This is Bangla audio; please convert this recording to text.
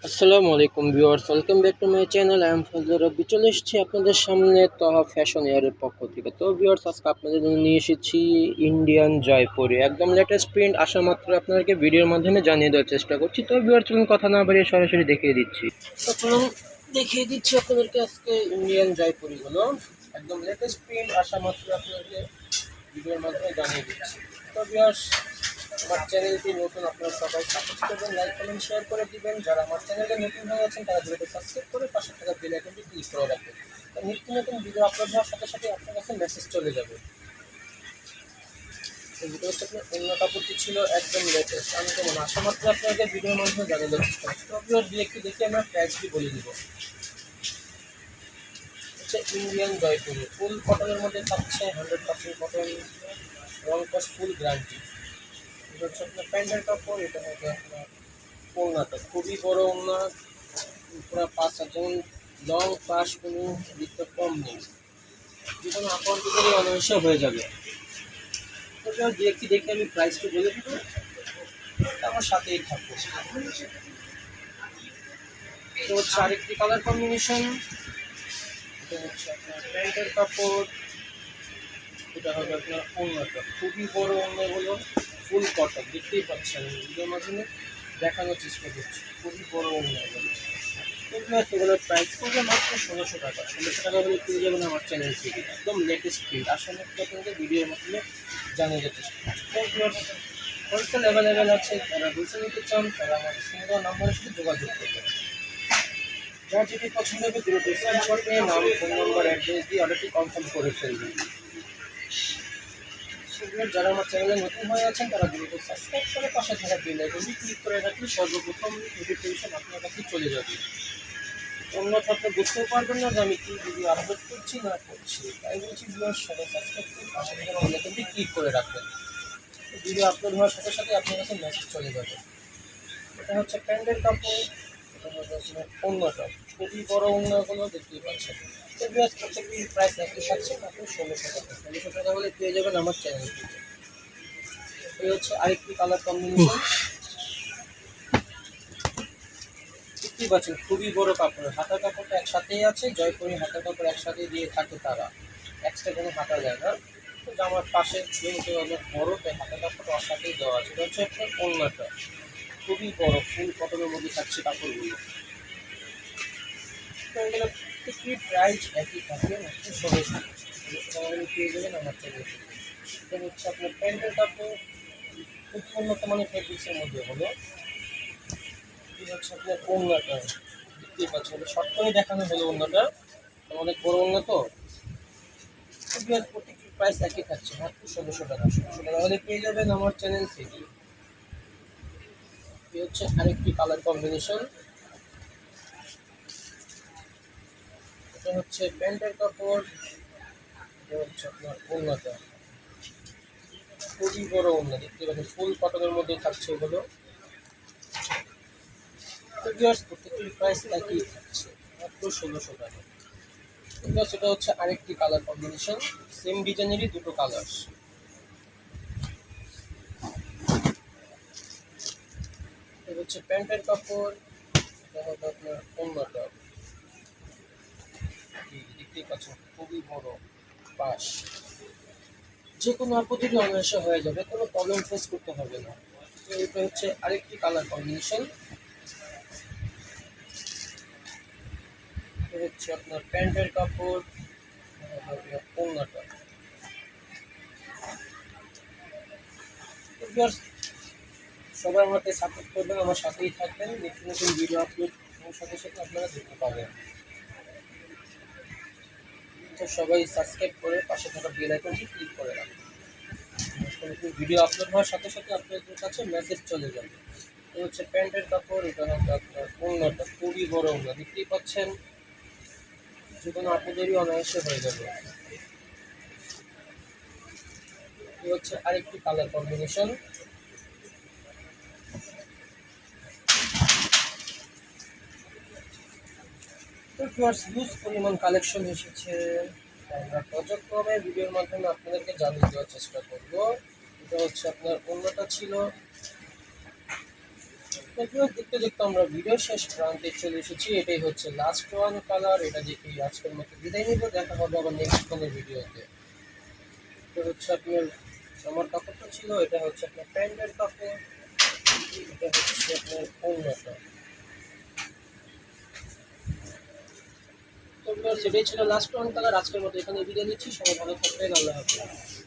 আসসালামু আলাইকুম viewers, welcome back to my channel. I am Fazlur রব্বি। চলে এসেছি আপনাদের সামনে তহা ফ্যাশন এয়ারের পক্ষ থেকে। তো ভিউয়ার্স, আজকে আপনাদের জন্য নিয়ে এসেছি ইন্ডিয়ান জয়পুরি, একদম লেটেস্ট প্রিন্ট। আসা মাত্র আপনাদেরকে ভিডিওর মাধ্যমে জানিয়ে দেওয়ার চেষ্টা করছি। তো ভিউয়ার্স, চলুন কথা না বাড়িয়ে সরাসরি দেখিয়ে দিচ্ছি। তো চলুন দেখিয়ে দিচ্ছি আপনাদেরকে আজকে ইন্ডিয়ান জয়পুরিগুলো, একদম লেটেস্ট প্রিন্ট। আসা মাত্র আপনাদেরকে ভিডিওর মাধ্যমে জানিয়ে দিচ্ছি। তো ভিউয়ার্স, আমার চ্যানেলটি নতুন, আপনারা সবাই সাপোর্ট করবেন, লাইক কমেন্ট শেয়ার করে দিবেন। যারা আমার চ্যানেলে নতুন হয়ে আছেন তারা ভিডিওটি সাবস্ক্রাইব করে পাশে থাকা বেল আইকনটি ক্লিক করে রাখবেন। তো নিত্য নতুন ভিডিও আপলোড হওয়ার সাথে সাথে আপনার কাছে মেসেজ চলে যাবে। তো ভিডিও হচ্ছে আপনার অন্য কাপড়টি ছিল একদম লেটেস্ট। আমি যেমন আসা মাত্র আপনাদের ভিডিওর মাধ্যমে জানিয়ে দেওয়ার চেষ্টা করছি। তো ভিডিও দিয়ে একটু দেখে আমরা প্রাইসটি বলে দিব। হচ্ছে ইন্ডিয়ান জয়পুরি, ফুল কটনের মধ্যে থাকছে, 100% কটন, রং কস ফুল গ্যারান্টি। এটা হচ্ছে আপনার প্যান্টের কাপড়, এটা হবে আপনার ওড়নাটা খুবই বড় ওড়না, পুরো পাঁচ হাত, যেমন লং পাশ কোনো দিকটা কম নেই, যে কোনো আকার দিকেই অনায়াসে হয়ে যাবে। তো দেখি দেখে আমি প্রাইসটা বলে দিব, আমার সাথেই থাকবো। তো হচ্ছে আরেকটি কালার কম্বিনেশন, এটা হচ্ছে আপনার প্যান্টের কাপড়, এটা হবে আপনার ওড়নাটা খুবই বড় ওড়না, হলো ফুল কটন, দেখতেই পাচ্ছেন ভিডিওর মাধ্যমে দেখানোর চেষ্টা করছি, খুবই বড় ওড়না এগুলো। এগুলোর প্রাইস পড়বে মাত্র 1600 টাকা। 1600 টাকা হলে পেয়ে যাবেন আমার চ্যানেল থেকে, একদম লেটেস্ট প্রিন্ট। আসলে আপনাদের ভিডিওর মাধ্যমে জানিয়ে যেতে হোলসেল অ্যাভেলেবেল আছে, যারা হোলসেল নিতে চান তারা আমার স্ক্রিনে নাম্বারের সাথে যোগাযোগ করবেন। যার যেটি পছন্দ হবে দ্রুত স্ক্রিনশট নিয়ে নাম, ফোন নাম্বার, অ্যাড্রেস দিয়ে অর্ডারটি কনফার্ম করে ফেলবেন। সেগুলো যারা আমার চ্যানেলে নতুন হয়ে আছেন তারা দ্রুত সাবস্ক্রাইব করে পাশে থাকা বেল আইকনটি ক্লিক করে রাখলে সর্বপ্রথম নোটিফিকেশন আপনার কাছে চলে যাবে। অন্য থাকলে বুঝতেও পারবেন না যে আমি কি ভিডিও আপলোড করছি না করছি। তাই বলছি ভিডিওর সাথে সাবস্ক্রাইব করে পাশে থাকা বেল আইকনটি ক্লিক করে রাখবেন। ভিডিও আপলোড হওয়ার সাথে সাথে আপনার কাছে মেসেজ চলে যাবে। এটা হচ্ছে প্যান্টের কাপড়, এটা হচ্ছে আপনার ওড়নাটা খুবই বড় ওড়নাগুলো দেখতেই পাচ্ছেন। তো ভিউয়ার্স, প্রত্যেকটি প্রাইস একই থাকছে মাত্র 1600 টাকা। 1600 টাকা হলে পেয়ে যাবেন আমার চ্যানেল থেকে। এই হচ্ছে আরেকটি কালার কম্বিনেশন, দেখতেই পাচ্ছেন খুবই বড় কাপড়, হাতার কাপড়টা একসাথেই আছে, জয়পুরি হাতার কাপড় একসাথে দিয়ে থাকে তারা, এক্সট্রা কোনো হাতা যায় না। তো জামার পাশে যেহেতু অনেক বড়, তাই হাতার কাপড়টা ওর সাথেই দেওয়া আছে। এটা হচ্ছে আপনার ওড়নাটা খুবই বড়, ফুল কটনের মধ্যে থাকছে কাপড়গুলো। তো এগুলো প্রত্যেকটি প্রাইস একই থাকে, মাত্র 1600 টাকা হলে পেয়ে যাবেন আমার চ্যানেল থেকে। এটা হচ্ছে আপনার প্যান্টের কাপড়, খুব উন্নত মানের ফেব্রিক্সের মধ্যে হলো। এটা হচ্ছে আপনার ওড়নাটা, দেখতেই পাচ্ছেন শর্ট করে দেখানো হলো ওড়নাটা, অনেক বড় ওড়না তো। প্রত্যেকটির প্রাইস একই থাকছে, মাত্র 1600 টাকা। 1600 টাকা হলে পেয়ে যাবেন আমার চ্যানেল থেকে। এই হচ্ছে আরেকটি কালার কম্বিনেশন, এটা হচ্ছে প্যান্টের কাপড়, এটা হচ্ছে আপনার ওড়নাটা খুবই বড় ওড়না, দেখতে পাচ্ছেন ফুল কটনের মধ্যে থাকছে এগুলো। তো ভিউয়ার্স, প্রত্যেকটির প্রাইস একই থাকছে, মাত্র 1600 টাকা। ভিউয়ার্স, এটা হচ্ছে আরেকটি কালার কম্বিনেশন, সেম ডিজাইনেরই দুটো কালার। এটা হচ্ছে প্যান্টের কাপড়, এটা হবে আপনার ওড়নাটা, দেখতেই পাচ্ছেন খুবই বড় পাশ, যে কোনো আপত্তি অনায়াসে হয়ে যাবে, কোনো প্রবলেম ফেস করতে হবে না। তো এটা হচ্ছে আরেকটি কালার কম্বিনেশন, এটা হচ্ছে আপনার প্যান্টের কাপড়, আপনার ওড়নাটা। সবাই আমাকে সাপোর্ট করবেন, আমার সাথেই থাকবেন, নতুন নতুন ভিডিও আপলোড হওয়ার সাথে সাথে আপনারা দেখতে পাবেন। তো সবাই সাবস্ক্রাইব করে পাশে থাকা বেল আইকনটি ক্লিক করে রাখবেন, নতুন ভিডিও আপলোড হওয়ার সাথে সাথে আপনাদের কাছে মেসেজ চলে যাবে। এই হচ্ছে প্যান্টের কাপড়, এটা হবে আপনার ওড়নাটা খুবই বড় ওড়না, দেখতেই পাচ্ছেন, যে কোনো আপনাদেরই অনায়াসে হয়ে যাবে। এই হচ্ছে আরেকটি কালার কম্বিনেশন, তো হিউজ পরিমাণ কালেকশন এসেছে, আমরা পর্যায়ক্রমে ভিডিওর মাধ্যমে আপনাদেরকে জানিয়ে দেওয়ার চেষ্টা করব। এটা হচ্ছে আপনার ওড়নাটা ছিল, তো ভিউয়ার্স, দেখতে দেখতে আমরা ভিডিও শেষ প্রান্তে চলে এসেছি। এটাই হচ্ছে লাস্ট ওয়ান কালার। এটা দেখে আজকের মতো বিদায় নিব। দেখা হবে আবার নেক্সট কোনো ভিডিওতে। এটা হচ্ছে আপনার আমার কাপড়টা ছিল, এটা হচ্ছে আপনার প্যান্টের কাপড়, এটা হচ্ছে আপনার ওড়নাটা। তো ভিউয়ার্স, এটাই ছিল লাস্ট ওয়ান কালার। আজকের মতো এখানে বিদায় নিচ্ছি। সবাই ভালো থাকবেন। আল্লাহ হাফেজ।